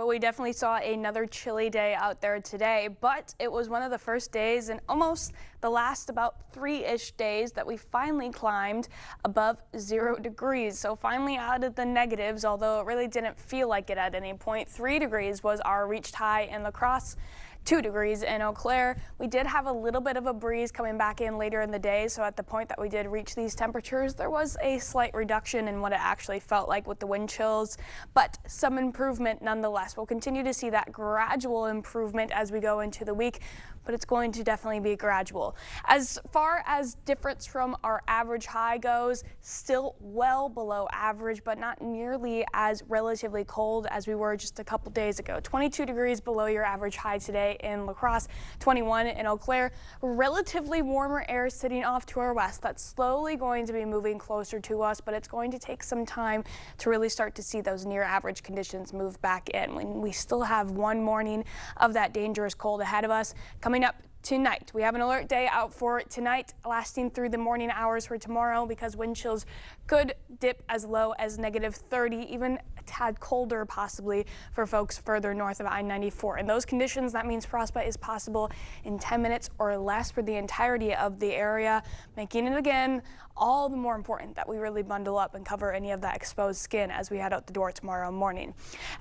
we definitely saw another chilly day out there today, but it was one of the first days in almost the last about 3-ish days that we finally climbed above 0 degrees. So finally out of the negatives, although it really didn't feel like it at any point. 3 degrees was our reached high in La Crosse. 2 degrees in Eau Claire. We did have a little bit of a breeze coming back in later in the day, so at the point that we did reach these temperatures, there was a slight reduction in what it actually felt like with the wind chills, but some improvement nonetheless. We'll continue to see that gradual improvement as we go into the week, but it's going to definitely be gradual. As far as difference from our average high goes, still well below average, but not nearly as relatively cold as we were just a couple days ago. 22 degrees below your average high today in La Crosse, 21 in Eau Claire. Relatively warmer air sitting off to our west. That's slowly going to be moving closer to us, but it's going to take some time to really start to see those near average conditions move back in. When we still have one morning of that dangerous cold ahead of us. Coming up tonight, we have an alert day out for tonight, lasting through the morning hours for tomorrow, because wind chills could dip as low as -30, even a tad colder possibly for folks further north of I-94. In those conditions, that means frostbite is possible in 10 minutes or less for the entirety of the area, making it again all the more important that we really bundle up and cover any of that exposed skin as we head out the door tomorrow morning.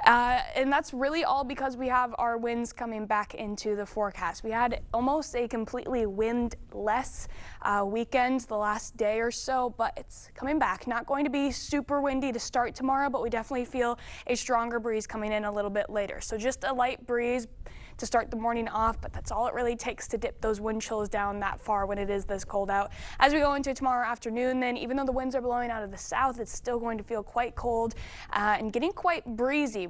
And that's really all because we have our winds coming back into the forecast. We had almost a completely windless weekend the last day or so, but it's coming back. Not going to be super windy to start tomorrow, but we definitely feel a stronger breeze coming in a little bit later. So just a light breeze to start the morning off, but that's all it really takes to dip those wind chills down that far when it is this cold out. As we go into tomorrow afternoon, then even though the winds are blowing out of the south, it's still going to feel quite cold and getting quite breezy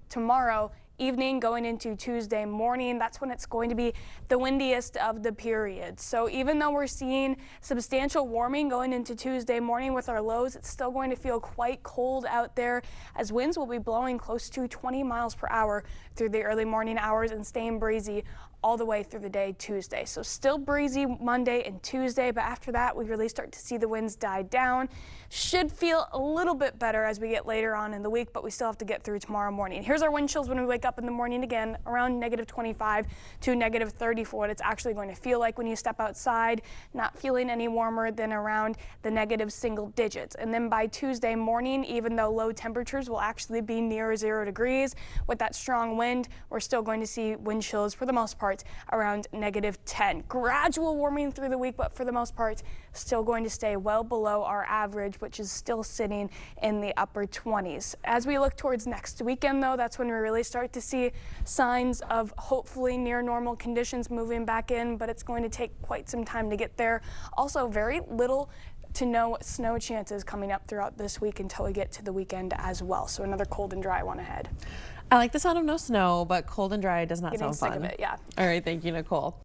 tomorrow evening going into Tuesday morning. That's when it's going to be the windiest of the period. So even though we're seeing substantial warming going into Tuesday morning with our lows, it's still going to feel quite cold out there as winds will be blowing close to 20 miles per hour through the early morning hours and staying breezy all the way through the day Tuesday. So still breezy Monday and Tuesday, but after that we really start to see the winds die down. Should feel a little bit better as we get later on in the week, but we still have to get through tomorrow morning. Here's our wind chills when we wake up in the morning again, around -25 to -30 for what it's actually going to feel like when you step outside, not feeling any warmer than around the negative single digits. And then by Tuesday morning, even though low temperatures will actually be near 0 degrees, with that strong wind, we're still going to see wind chills for the most part around -10. Gradual warming through the week, but for the most part, still going to stay well below our average, which is still sitting in the upper 20s. As we look towards next weekend, though, that's when we really start to see signs of hopefully near normal conditions moving back in, but it's going to take quite some time to get there. Also, very little to no snow chances coming up throughout this week until we get to the weekend as well. So another cold and dry one ahead. I like the sound of no snow, but cold and dry does not Getting sound fun. sick of it, yeah. All right, thank you, Nicole.